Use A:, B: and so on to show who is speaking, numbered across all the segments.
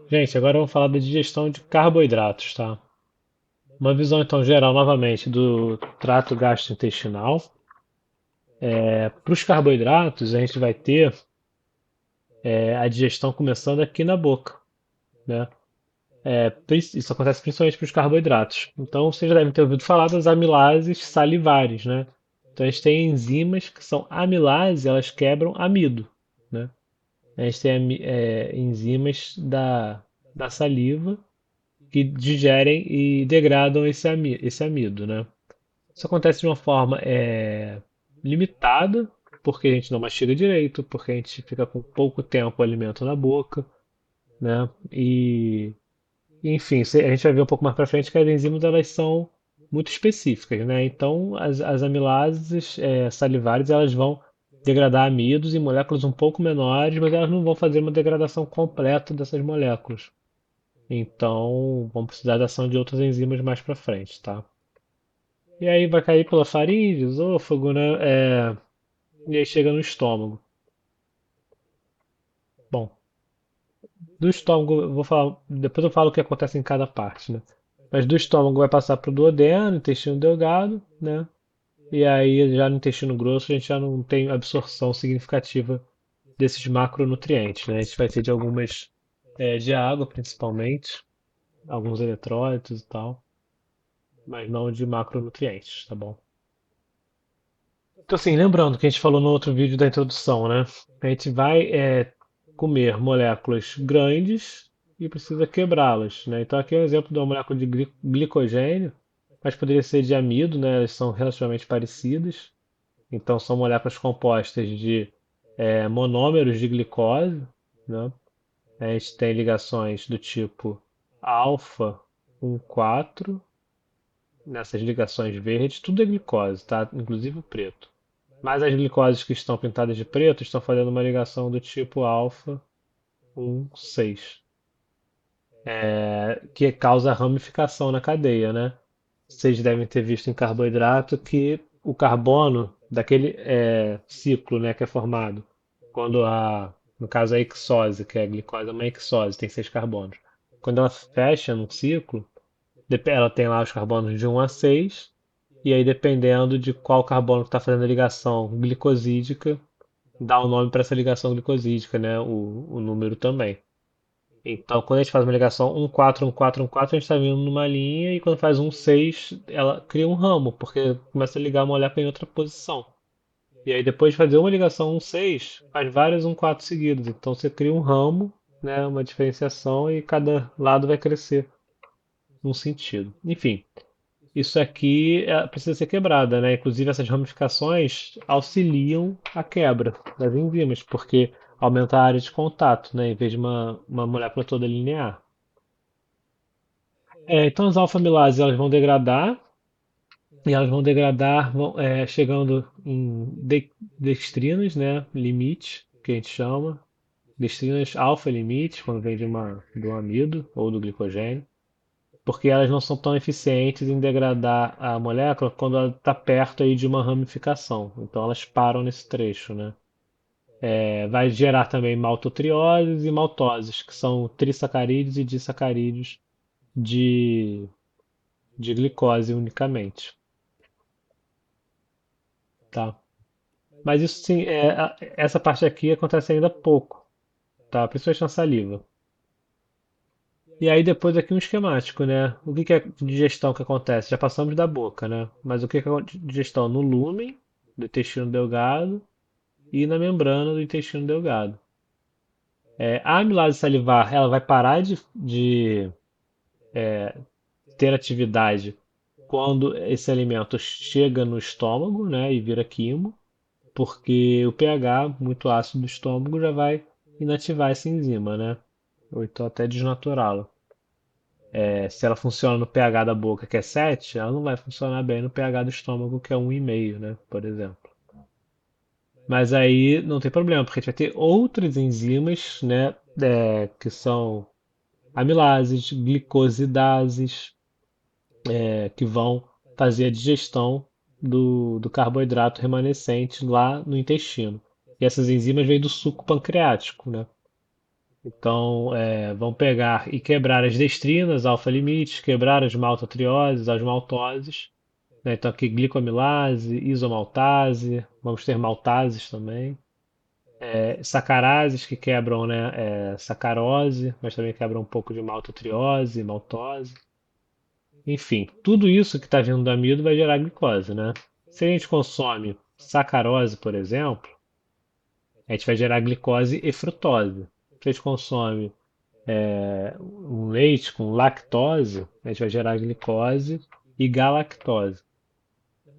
A: Gente, agora vamos falar da digestão de carboidratos, tá? Uma visão então geral novamente do trato gastrointestinal. Para os carboidratos, a gente vai ter a digestão começando aqui na boca, né? Isso acontece principalmente para os carboidratos. Então, vocês já devem ter ouvido falar das amilases salivares, né? Então, a gente tem enzimas que são amilases, elas quebram amido, né? A gente tem enzimas da saliva que digerem e degradam esse amido, né? Isso acontece de uma forma limitada, porque a gente não mastiga direito, porque a gente fica com pouco tempo o alimento na boca, né? Enfim, a gente vai ver um pouco mais para frente que as enzimas elas são muito específicas, né? Então, as amilases salivares elas vão degradar amidos em moléculas um pouco menores, mas elas não vão fazer uma degradação completa dessas moléculas. Então, vão precisar da ação de outras enzimas mais para frente, tá? E aí vai cair pela faringe, esôfago, né? E aí chega no estômago. Bom, do estômago, eu vou falar, depois eu falo o que acontece em cada parte, né? Mas do estômago vai passar para o duodeno, intestino delgado, né? E aí já no intestino grosso a gente já não tem absorção significativa desses macronutrientes, né? A gente vai ter de algumas, de água principalmente, alguns eletrólitos e tal, mas não de macronutrientes, tá bom? Então, assim, lembrando que a gente falou no outro vídeo da introdução, né? A gente vai comer moléculas grandes e precisa quebrá-las, né? Então, aqui é um exemplo de uma molécula de glicogênio, mas poderia ser de amido, né? Elas são relativamente parecidas. Então, são moléculas compostas de monômeros de glicose, né? A gente tem ligações do tipo alfa 1,4 nessas ligações verdes, tudo é glicose, tá? Inclusive o preto. Mas as glicoses que estão pintadas de preto estão fazendo uma ligação do tipo alfa 1,6, que causa ramificação na cadeia, né? Vocês devem ter visto em carboidrato que o carbono daquele ciclo, né, que é formado quando no caso a hexose, que é a glicose, é uma hexose, tem 6 carbonos. Quando ela fecha num ciclo, ela tem lá os carbonos de 1 a 6, e aí dependendo de qual carbono que está fazendo a ligação glicosídica, dá o nome para essa ligação glicosídica, né? O número também. Então, quando a gente faz uma ligação 1,4, 1,4, 1,4, a gente está vindo numa linha, e quando faz 1,6, ela cria um ramo, porque começa a ligar a molécula em outra posição. E aí, depois de fazer uma ligação 1,6, faz várias 1,4 seguidas. Então, você cria um ramo, né? Uma diferenciação, e cada lado vai crescer num sentido. Enfim, isso aqui precisa ser quebrada, né? Inclusive, essas ramificações auxiliam a quebra das enzimas, porque aumenta a área de contato, né? Em vez de uma molécula toda linear. Então, as alfa-amilases elas vão degradar, e elas vão degradar chegando em dextrinas, né? Limite, que a gente chama. Dextrinas alfa-limite, quando vem do amido ou do glicogênio, porque elas não são tão eficientes em degradar a molécula quando ela está perto aí de uma ramificação. Então elas param nesse trecho, né? Vai gerar também maltotrioses e maltoses, que são trissacarídeos e disacarídeos de, de glicose unicamente, tá? Mas isso sim, essa parte aqui acontece ainda pouco, tá? Principalmente na saliva. E aí depois aqui um esquemático, né? O que que é digestão que acontece? Já passamos da boca, né? Mas o que que é digestão? No lúmen do intestino delgado e na membrana do intestino delgado. A amilase salivar, ela vai parar de ter atividade quando esse alimento chega no estômago, né, e vira quimo, porque o pH muito ácido do estômago já vai inativar essa enzima, né? Ou então até desnaturá-la. Se ela funciona no pH da boca, que é 7, ela não vai funcionar bem no pH do estômago, que é 1,5, né? Por exemplo. Mas aí não tem problema, porque a gente vai ter outras enzimas, né? Que são amilases, glicosidases, que vão fazer a digestão do carboidrato remanescente lá no intestino. E essas enzimas vêm do suco pancreático, né? Então, vão pegar e quebrar as destrinas, alfa-limites, quebrar as maltotrioses, as maltoses, né? Então, aqui glicoamilase, isomaltase, vamos ter maltases também. Sacarases que quebram, né, sacarose, mas também quebram um pouco de maltotriose, maltose. Enfim, tudo isso que está vindo do amido vai gerar glicose, né? Se a gente consome sacarose, por exemplo, a gente vai gerar glicose e frutose. Se a gente consome um leite com lactose, a gente vai gerar glicose e galactose.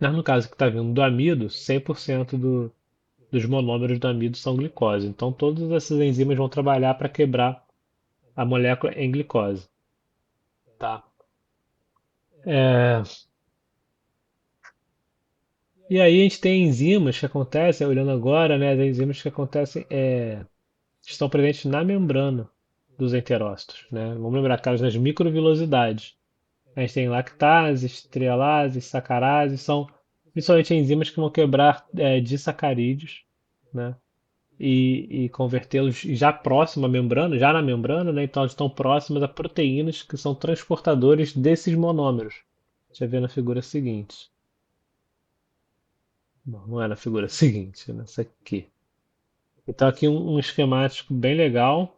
A: Mas no caso que está vindo do amido, 100% dos monômeros do amido são glicose. Então todas essas enzimas vão trabalhar para quebrar a molécula em glicose. Tá? É, e aí a gente tem enzimas que acontecem, olhando agora, né, as enzimas que acontecem estão presentes na membrana dos enterócitos, né? Vamos lembrar aquelas nas microvilosidades. A gente tem lactases, trialases, sacarases, são principalmente enzimas que vão quebrar disacarídeos, né? E convertê-los já próximo à membrana, já na membrana, né? Então elas estão próximas a proteínas que são transportadores desses monômeros. Deixa eu ver na figura seguinte. Não é na figura seguinte, é nessa aqui. Então aqui um esquemático bem legal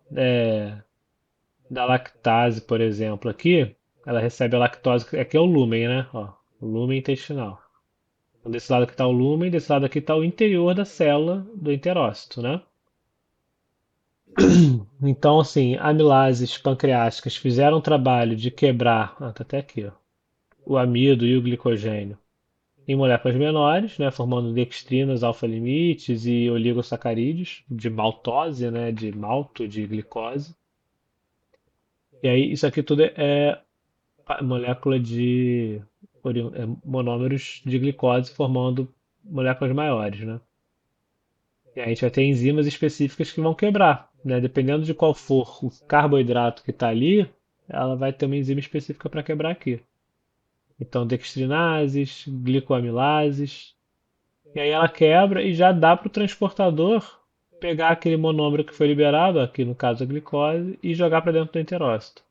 A: da lactase, por exemplo, aqui, ela recebe a lactose, aqui é o lúmen, né? Ó, o lúmen intestinal. Então, desse lado aqui está o lúmen, desse lado aqui está o interior da célula do enterócito, né? Então, assim, amilases pancreáticas fizeram o trabalho de quebrar, tá até aqui, ó, o amido e o glicogênio em moléculas menores, né, formando dextrinas, alfa-limites e oligosacarídeos de maltose, né, de malto, de glicose. E aí, isso aqui tudo é molécula de monômeros de glicose formando moléculas maiores, né? E aí a gente vai ter enzimas específicas que vão quebrar, né? Dependendo de qual for o carboidrato que está ali, ela vai ter uma enzima específica para quebrar aqui. Então, dextrinases, glicoamilases, e aí ela quebra e já dá para o transportador pegar aquele monômero que foi liberado, aqui no caso a glicose, e jogar para dentro do enterócito.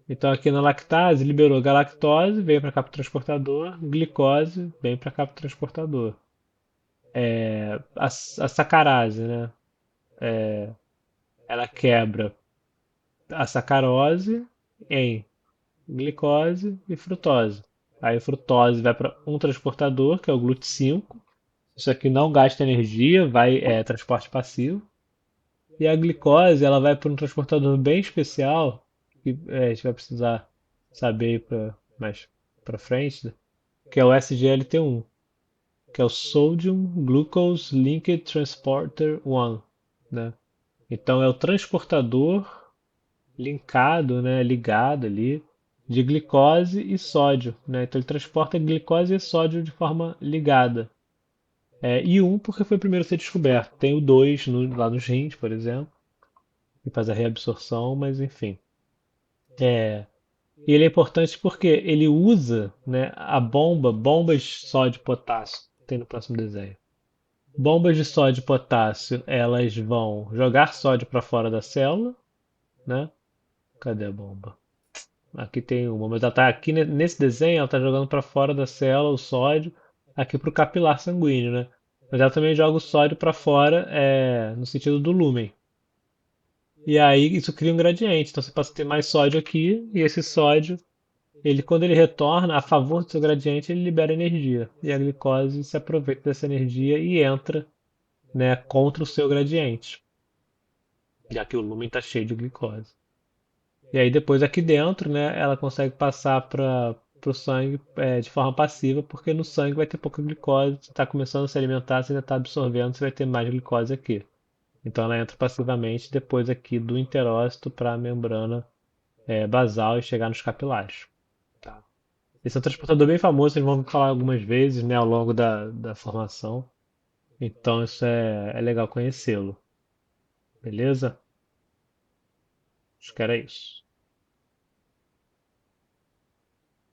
A: Então aqui na lactase liberou galactose, veio para cá para o transportador, glicose, vem para cá para o transportador. A sacarase, né? Ela quebra a sacarose em glicose e frutose. Aí a frutose vai para um transportador, que é o GLUT5. Isso aqui não gasta energia, vai transporte passivo. E a glicose, ela vai para um transportador bem especial, que a gente vai precisar saber mais para frente, né? Que é o SGLT1, que é o Sodium Glucose Linked Transporter 1, né? Então é o transportador linkado, né, ligado ali de glicose e sódio, né? Então ele transporta glicose e sódio de forma ligada. E um porque foi o primeiro a ser descoberto. Tem o dois lá nos rins, por exemplo, que faz a reabsorção, mas enfim. E ele é importante porque ele usa, né, bombas de sódio e potássio. Tem no próximo desenho. Bombas de sódio e potássio, elas vão jogar sódio para fora da célula, né? Cadê a bomba? Aqui tem uma, mas ela está aqui nesse desenho, ela está jogando para fora da célula o sódio, aqui para o capilar sanguíneo, né? Mas ela também joga o sódio para fora, no sentido do lúmen. E aí isso cria um gradiente. Então você passa a ter mais sódio aqui, e esse sódio, quando ele retorna a favor do seu gradiente, ele libera energia. E a glicose se aproveita dessa energia e entra, né, contra o seu gradiente, já que o lúmen está cheio de glicose. E aí depois aqui dentro, né, ela consegue passar para o sangue de forma passiva, porque no sangue vai ter pouca glicose, você está começando a se alimentar, você ainda está absorvendo, você vai ter mais glicose aqui. Então ela entra passivamente depois aqui do enterócito para a membrana basal e chegar nos capilares. Tá. Esse é um transportador bem famoso, vocês vão falar algumas vezes, né, ao longo da formação. Então isso é legal conhecê-lo. Beleza? Acho que era isso.